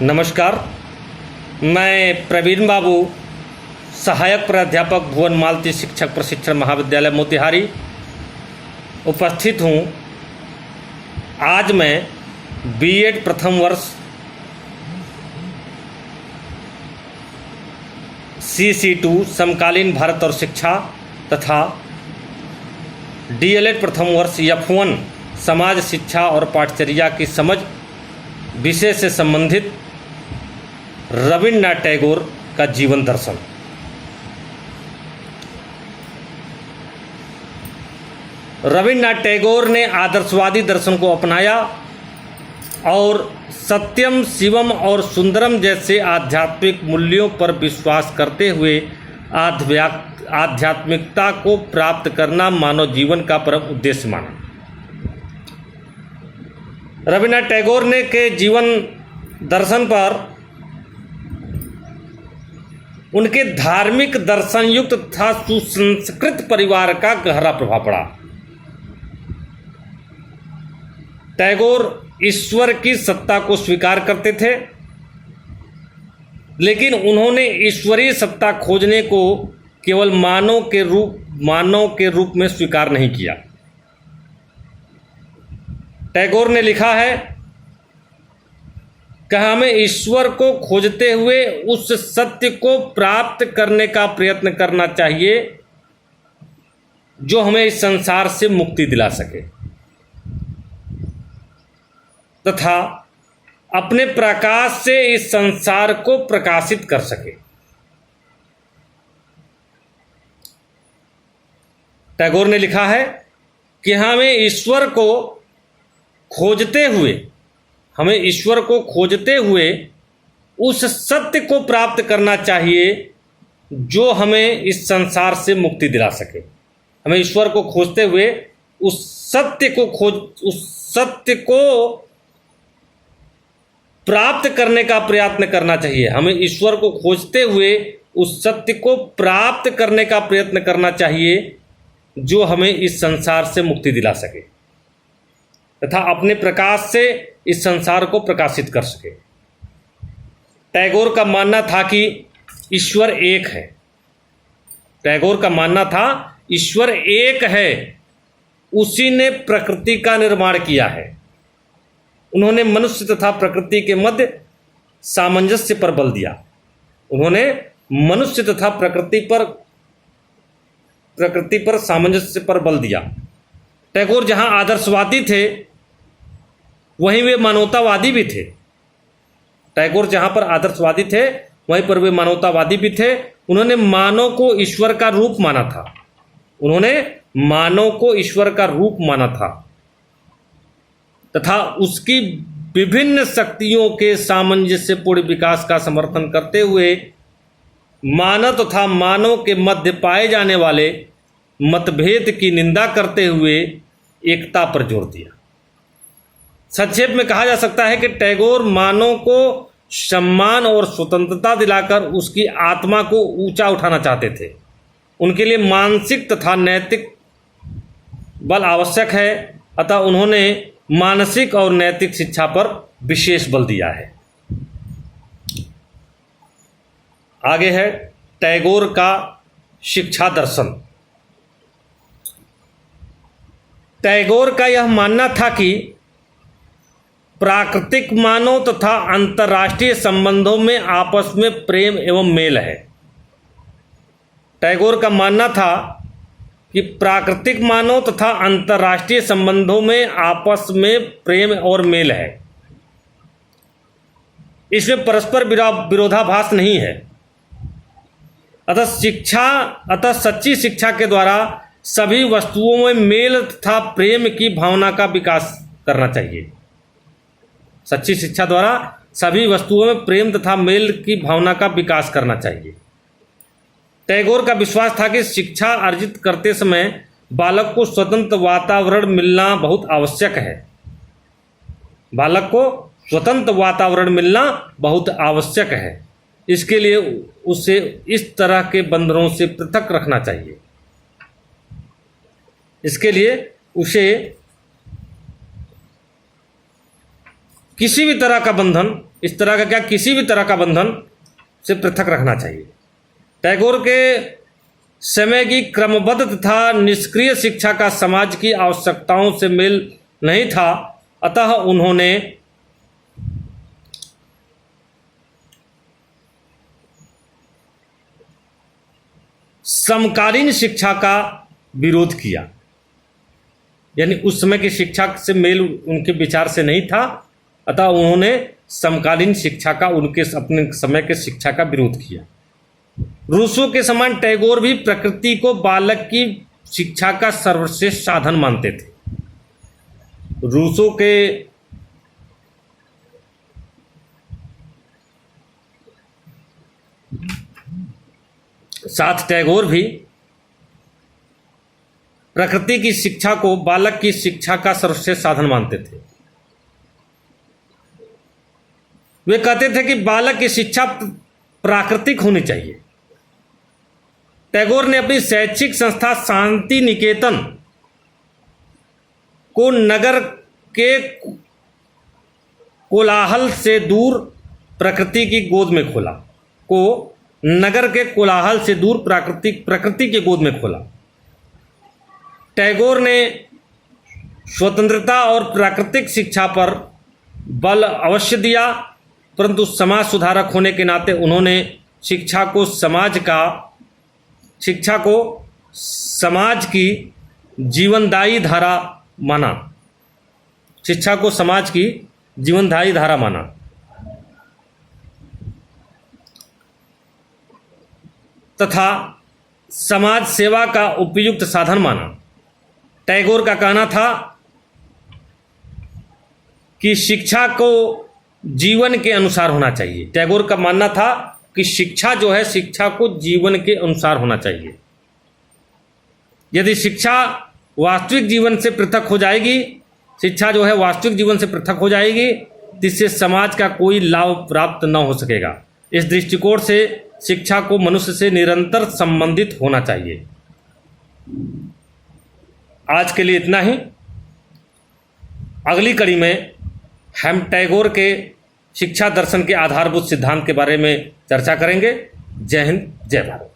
नमस्कार। मैं प्रवीण बाबू, सहायक प्राध्यापक भुवन मालती शिक्षक प्रशिक्षण महाविद्यालय मोतिहारी उपस्थित हूँ। आज मैं बीएड प्रथम वर्ष CC2 समकालीन भारत और शिक्षा तथा डीएलएड प्रथम वर्ष F1 समाज शिक्षा और पाठचर्या की समझ विषय से संबंधित रविन्द्रनाथ टैगोर का जीवन दर्शन। रविन्द्रनाथ टैगोर ने आदर्शवादी दर्शन को अपनाया और सत्यम, शिवम और सुंदरम जैसे आध्यात्मिक मूल्यों पर विश्वास करते हुए आध्यात्मिकता को प्राप्त करना मानव जीवन का परम उद्देश्य माना। रविन्द्रनाथ टैगोर ने के जीवन दर्शन पर उनके धार्मिक दर्शन युक्त तथा सुसंस्कृत परिवार का गहरा प्रभाव पड़ा। टैगोर ईश्वर की सत्ता को स्वीकार करते थे, लेकिन उन्होंने ईश्वरीय सत्ता खोजने को केवल मानव के रूप में स्वीकार नहीं किया। टैगोर ने लिखा है कि हमें ईश्वर को खोजते हुए उस सत्य को प्राप्त करने का प्रयत्न करना चाहिए जो हमें इस संसार से मुक्ति दिला सके तथा अपने प्रकाश से इस संसार को प्रकाशित कर सके। टैगोर ने लिखा है कि हमें ईश्वर को खोजते हुए उस सत्य को प्राप्त करना चाहिए जो हमें इस संसार से मुक्ति दिला सके। हमें ईश्वर को खोजते हुए उस सत्य को प्राप्त करने का प्रयत्न करना चाहिए। हमें ईश्वर को खोजते हुए उस सत्य को प्राप्त करने का प्रयत्न करना चाहिए जो हमें इस संसार से मुक्ति दिला सके तथा अपने प्रकाश से इस संसार को प्रकाशित कर सके। टैगोर का मानना था कि ईश्वर एक है। टैगोर का मानना था ईश्वर एक है, उसी ने प्रकृति का निर्माण किया है। उन्होंने मनुष्य तथा प्रकृति के मध्य सामंजस्य पर बल दिया। उन्होंने मनुष्य तथा प्रकृति पर सामंजस्य पर बल दिया। टैगोर जहां आदर्शवादी थे वहीं वे मानवतावादी भी थे। टैगोर जहां पर आदर्शवादी थे वहीं पर वे मानवतावादी भी थे। उन्होंने मानव को ईश्वर का रूप माना था तथा उसकी विभिन्न शक्तियों के सामंजस्यपूर्ण विकास का समर्थन करते हुए मानव तथा मानव के मध्य पाए जाने वाले मतभेद की निंदा करते हुए एकता पर जोर दिया। संक्षेप में कहा जा सकता है कि टैगोर मानव को सम्मान और स्वतंत्रता दिलाकर उसकी आत्मा को ऊंचा उठाना चाहते थे। उनके लिए मानसिक तथा नैतिक बल आवश्यक है, अतः उन्होंने मानसिक और नैतिक शिक्षा पर विशेष बल दिया है। आगे है टैगोर का शिक्षा दर्शन। टैगोर का यह मानना था कि प्राकृतिक मानव तथा अंतर्राष्ट्रीय संबंधों में आपस में प्रेम एवं मेल है। टैगोर का मानना था कि प्राकृतिक मानव तथा अंतर्राष्ट्रीय संबंधों में आपस में प्रेम और मेल है। इसमें परस्पर विरोधाभास नहीं है। अतः सच्ची शिक्षा के द्वारा सभी वस्तुओं में मेल तथा प्रेम की भावना का विकास करना चाहिए। सच्ची शिक्षा द्वारा सभी वस्तुओं में प्रेम तथा मेल की भावना का विकास करना चाहिए। टैगोर का विश्वास था कि शिक्षा अर्जित करते समय बालक को स्वतंत्र वातावरण मिलना बहुत आवश्यक है। इसके लिए उसे इस तरह के बंधनों से पृथक रखना चाहिए। इसके लिए उसे किसी भी तरह का बंधन, इस तरह का क्या, किसी भी तरह का बंधन से पृथक रखना चाहिए। टैगोर के समय की क्रमबद्ध तथा निष्क्रिय शिक्षा का समाज की आवश्यकताओं से मेल नहीं था, अतः उन्होंने समकालीन शिक्षा का विरोध किया। यानी उस समय की शिक्षा से मेल उनके विचार से नहीं था, अतः उन्होंने समकालीन शिक्षा का, उनके अपने समय के शिक्षा का विरोध किया। रूसो के समान टैगोर भी प्रकृति को बालक की शिक्षा का सर्वश्रेष्ठ साधन मानते थे। रूसो के साथ टैगोर भी प्रकृति की शिक्षा को बालक की शिक्षा का सर्वश्रेष्ठ साधन मानते थे। वे कहते थे कि बालक की शिक्षा प्राकृतिक होनी चाहिए। टैगोर ने अपनी शैक्षिक संस्था शांति निकेतन को नगर के कोलाहल से दूर प्रकृति की गोद में खोला, नगर के कोलाहल से दूर प्रकृति की गोद में खोला। टैगोर ने स्वतंत्रता और प्राकृतिक शिक्षा पर बल अवश्य दिया, परंतु समाज सुधारक होने के नाते उन्होंने शिक्षा को समाज की जीवनदायी धारा माना। शिक्षा को समाज की जीवनदायी धारा माना तथा समाज सेवा का उपयुक्त साधन माना। टैगोर का कहना था कि शिक्षा को जीवन के अनुसार होना चाहिए। टैगोर का मानना था कि शिक्षा जो है, शिक्षा को जीवन के अनुसार होना चाहिए। यदि शिक्षा वास्तविक जीवन से पृथक हो जाएगी, शिक्षा जो है वास्तविक जीवन से पृथक हो जाएगी, जिससे समाज का कोई लाभ प्राप्त न हो सकेगा। इस दृष्टिकोण से शिक्षा को मनुष्य से निरंतर संबंधित होना चाहिए। आज के लिए इतना ही। अगली कड़ी में हम टैगोर के शिक्षा दर्शन के आधारभूत सिद्धांत के बारे में चर्चा करेंगे। जय हिंद, जय भारत।